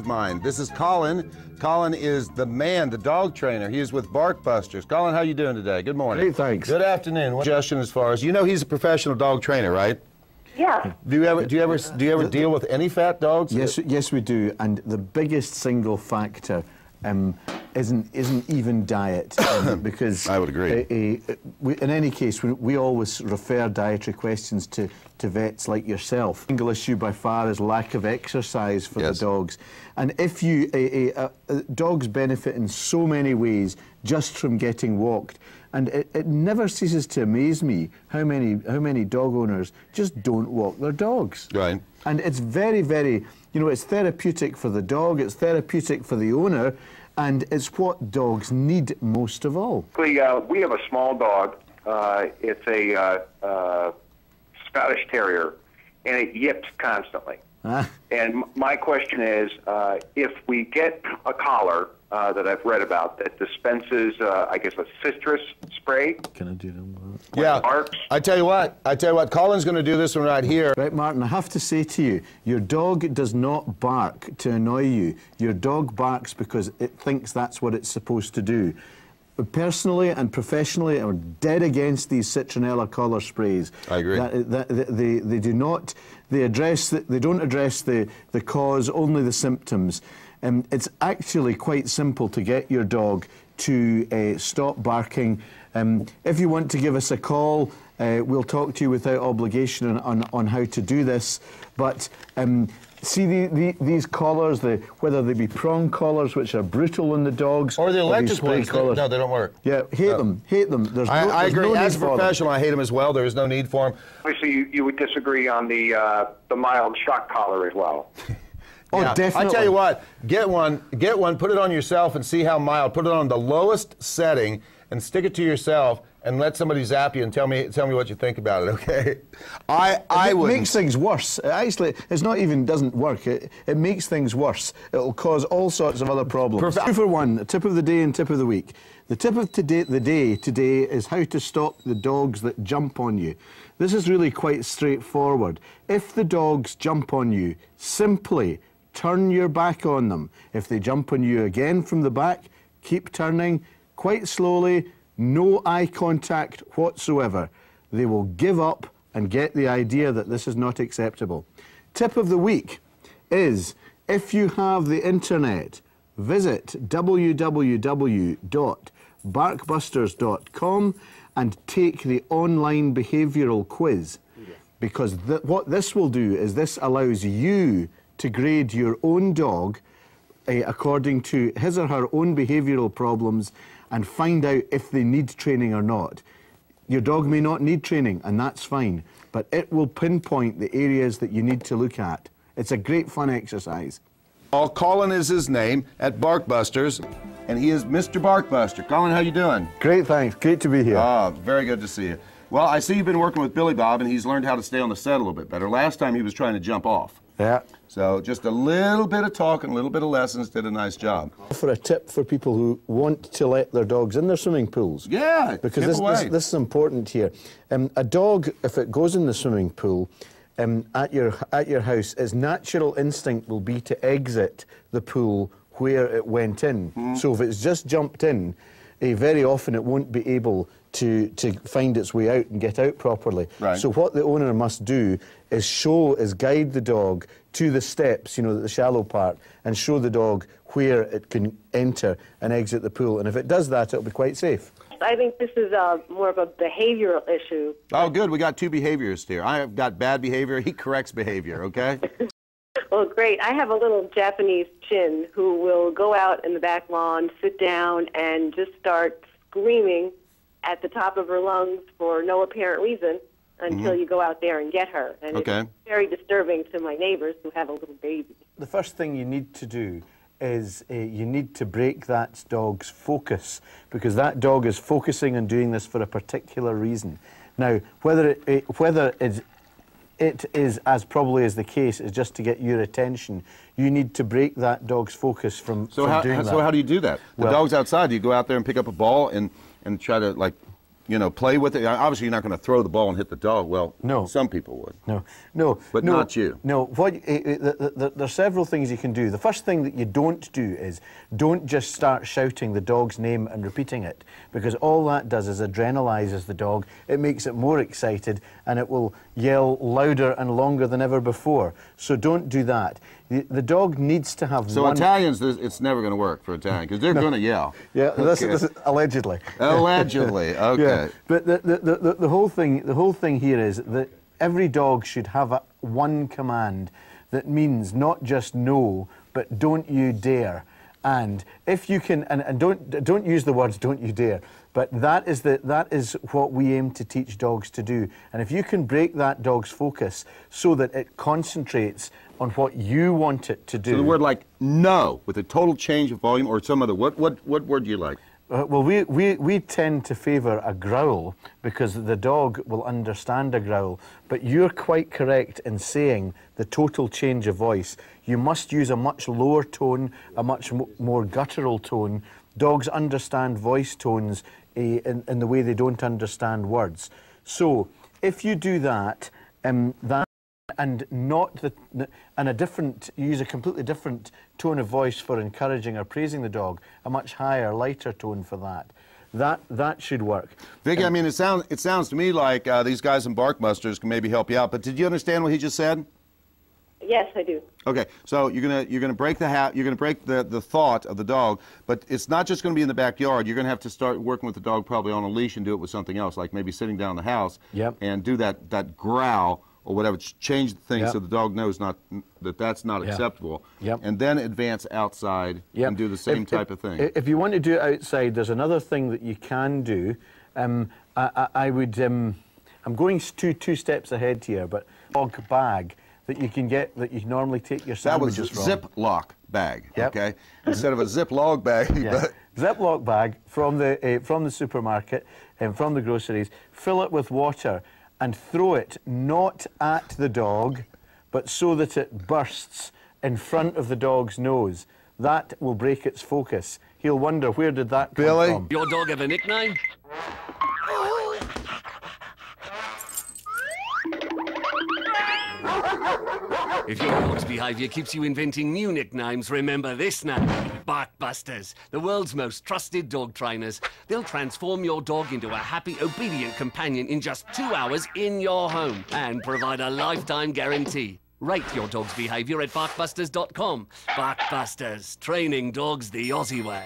of mine. This is Colin. Colin is the man, the dog trainer. He is with Barkbusters. Colin, how you doing today? Good morning. Great, thanks. Good afternoon. What suggestion as far as, you know he's a professional dog trainer, right? Yeah. Do you ever deal with any fat dogs? Yes, we do. And the biggest single factor isn't even diet, because I would agree. In any case, we always refer dietary questions to vets like yourself. The single issue by far is lack of exercise for the dogs. And if you, dogs benefit in so many ways just from getting walked. And it never ceases to amaze me how many dog owners just don't walk their dogs. Right. And it's very, very, you know, it's therapeutic for the dog, it's therapeutic for the owner, and it's what dogs need most of all. We have a small dog. It's a Scottish Terrier, and it yips constantly. And my question is, if we get a collar that I've read about that dispenses, I guess, a citrus spray. Can I do them? Yeah. Barks. I tell you what, Colin's going to do this one right here. Right, Martin, I have to say to you, your dog does not bark to annoy you. Your dog barks because it thinks that's what it's supposed to do. Personally and professionally, I'm dead against these citronella collar sprays. I agree. They do not. They don't address the cause, only the symptoms. It's actually quite simple to get your dog to stop barking. If you want to give us a call, we'll talk to you without obligation on how to do this. But see these collars, whether they be prong collars, which are brutal on the dogs, or the electric ones. Collars. No, they don't work. Yeah, hate them. I agree. No As a professional, I hate them as well. There is no need for them. Obviously, you would disagree on the mild shock collar as well. Oh, yeah, definitely. I tell you what, get one, put it on yourself and see how mild. Put it on the lowest setting and stick it to yourself and let somebody zap you and tell me what you think about it, okay? It makes things worse. Actually, it's not even doesn't work. It makes things worse. It'll cause all sorts of other problems. Two for one, tip of the day and tip of the week. The tip of the day today is how to stop the dogs that jump on you. This is really quite straightforward. If the dogs jump on you, simply turn your back on them. If they jump on you again from the back, keep turning quite slowly, no eye contact whatsoever. They will give up and get the idea that this is not acceptable. Tip of the week is, if you have the internet, visit www.barkbusters.com and take the online behavioural quiz. Because what this will do is this allows you to grade your own dog according to his or her own behavioural problems and find out if they need training or not. Your dog may not need training, and that's fine, but it will pinpoint the areas that you need to look at. It's a great fun exercise. Colin is his name at Barkbusters, and he is Mr. Barkbuster. Colin, how you doing? Great, thanks. Great to be here. Very good to see you. Well, I see you've been working with Billy Bob, and he's learned how to stay on the set a little bit better. Last time he was trying to jump off. Yeah. So just a little bit of talk and a little bit of lessons, did a nice job. For a tip for people who want to let their dogs in their swimming pools. Yeah, because this is important here. A dog, if it goes in the swimming pool, at your house, its natural instinct will be to exit the pool where it went in. So if it's just jumped in, very often it won't be able to find its way out and get out properly. Right. So what the owner must do is guide the dog to the steps, you know, the shallow part, and show the dog where it can enter and exit the pool. And if it does that, it'll be quite safe. I think this is more of a behavioral issue. Oh, good. We got two behaviorists here. I have got bad behavior. He corrects behavior, okay? Well, great. I have a little Japanese chin who will go out in the back lawn, sit down, and just start screaming at the top of her lungs for no apparent reason until you go out there and get her. And it's very disturbing to my neighbors who have a little baby. The first thing you need to do is you need to break that dog's focus, because that dog is focusing on doing this for a particular reason. Now, whether it is, as probably is the case, is just to get your attention, you need to break that dog's focus from doing that. So how do you do that? The dog's outside. Do you go out there and pick up a ball and try to, like, you know, play with it. Obviously, you're not going to throw the ball and hit the dog. Well, no. Some people would. No. But no, not you. No. There's several things you can do. The first thing that you don't do is don't just start shouting the dog's name and repeating it, because all that does is adrenalizes the dog. It makes it more excited, and it will yell louder and longer than ever before. So don't do that. The dog needs to have So Italians, it's never going to work for Italian, because they're going to yell. Yeah, this is allegedly. Allegedly, okay. Yeah. But the whole thing here is that every dog should have one command that means not just no, but don't you dare. And if you can, and don't use the words "don't you dare," but that is what we aim to teach dogs to do. And if you can break that dog's focus so that it concentrates on what you want it to do. So the word like no with a total change of volume, or some other, what word do you like? Well, we tend to favour a growl because the dog will understand a growl, but you're quite correct in saying the total change of voice. You must use a much lower tone, a much more guttural tone. Dogs understand voice tones in the way they don't understand words. So if you do that, and use a completely different tone of voice for encouraging or praising the dog, a much higher, lighter tone for that should work. Vicky, I mean, it sounds to me like these guys in Barkbusters can maybe help you out. But did you understand what he just said? Yes, I do. Okay, so you're gonna break the thought of the dog, but it's not just gonna be in the backyard. You're gonna have to start working with the dog probably on a leash and do it with something else, like maybe sitting down in the house. Yep. And do that growl or whatever, change the thing so the dog knows that's not acceptable. Yep. And then advance outside and do the same type of thing. If you want to do it outside, there's another thing that you can do. I would, I'm going two steps ahead here, but dog bag that you can get, that you normally take your sandwiches from. That was a Ziploc bag, okay? Instead of a Ziploc bag. But Ziploc bag from the supermarket and from the groceries. Fill it with water and throw it not at the dog, but so that it bursts in front of the dog's nose. That will break its focus. He'll wonder, where did that come from? Your dog have a nickname? If your dog's behaviour keeps you inventing new nicknames, remember this name: Barkbusters, the world's most trusted dog trainers. They'll transform your dog into a happy, obedient companion in just 2 hours in your home and provide a lifetime guarantee. Rate your dog's behaviour at barkbusters.com. Barkbusters, training dogs the Aussie way.